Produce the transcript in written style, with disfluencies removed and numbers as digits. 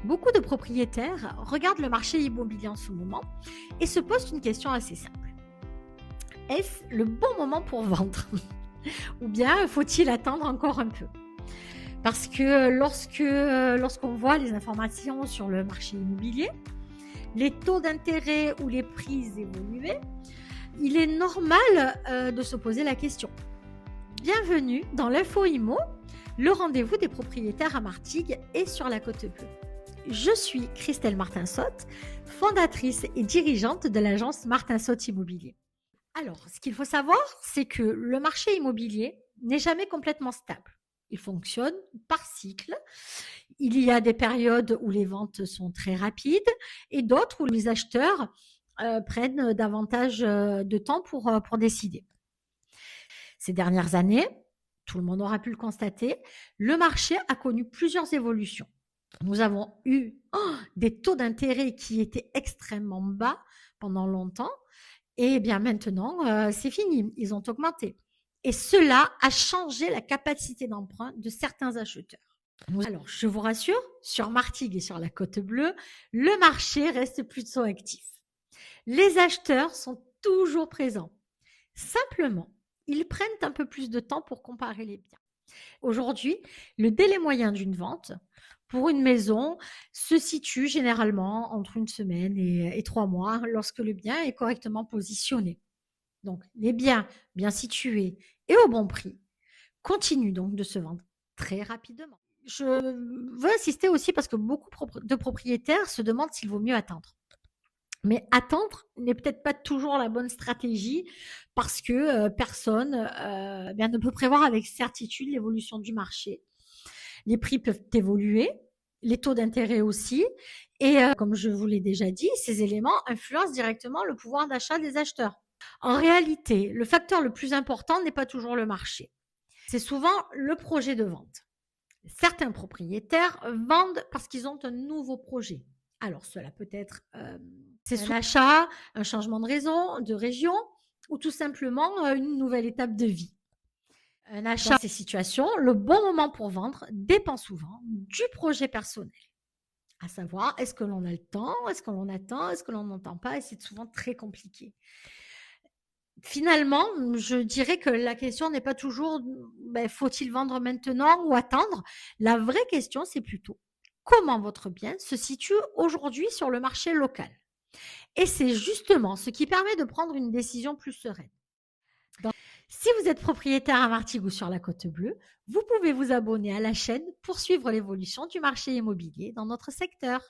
Beaucoup de propriétaires regardent le marché immobilier en ce moment et se posent une question assez simple. Est-ce le bon moment pour vendre? Ou bien faut-il attendre encore un peu? Parce que lorsqu'on voit les informations sur le marché immobilier, les taux d'intérêt ou les prix évoluer, il est normal de se poser la question. Bienvenue dans l'Info Immo, le rendez-vous des propriétaires à Martigues et sur la Côte Bleue. Je suis Christelle Martin-Sotte, fondatrice et dirigeante de l'agence Martin-Sotte Immobilier. Alors, ce qu'il faut savoir, c'est que le marché immobilier n'est jamais complètement stable. Il fonctionne par cycle. Il y a des périodes où les ventes sont très rapides et d'autres où les acheteurs prennent davantage de temps pour décider. Ces dernières années, tout le monde aura pu le constater, le marché a connu plusieurs évolutions. Nous avons eu des taux d'intérêt qui étaient extrêmement bas pendant longtemps. Et bien maintenant, c'est fini, ils ont augmenté. Et cela a changé la capacité d'emprunt de certains acheteurs. Alors, je vous rassure, sur Martigues et sur la Côte Bleue, le marché reste plutôt actif. Les acheteurs sont toujours présents. Simplement, ils prennent un peu plus de temps pour comparer les biens. Aujourd'hui, le délai moyen d'une vente pour une maison se situe généralement entre une semaine et 3 mois lorsque le bien est correctement positionné. Donc, les biens bien situés et au bon prix continuent donc de se vendre très rapidement. Je veux insister aussi parce que beaucoup de propriétaires se demandent s'il vaut mieux attendre. Mais attendre n'est peut-être pas toujours la bonne stratégie parce que personne ne peut prévoir avec certitude l'évolution du marché. Les prix peuvent évoluer, les taux d'intérêt aussi. Et comme je vous l'ai déjà dit, ces éléments influencent directement le pouvoir d'achat des acheteurs. En réalité, le facteur le plus important n'est pas toujours le marché. C'est souvent le projet de vente. Certains propriétaires vendent parce qu'ils ont un nouveau projet. Alors, cela peut être un achat, un changement de région ou tout simplement une nouvelle étape de vie. Un achat, dans ces situations, le bon moment pour vendre dépend souvent du projet personnel. À savoir, est-ce que l'on a le temps, est-ce que l'on attend, est-ce que l'on n'entend pas, et c'est souvent très compliqué. Finalement, je dirais que la question n'est pas toujours faut-il vendre maintenant ou attendre. La vraie question, c'est plutôt comment votre bien se situe aujourd'hui sur le marché local. Et c'est justement ce qui permet de prendre une décision plus sereine. Si vous êtes propriétaire à Martigues ou sur la Côte Bleue, vous pouvez vous abonner à la chaîne pour suivre l'évolution du marché immobilier dans notre secteur.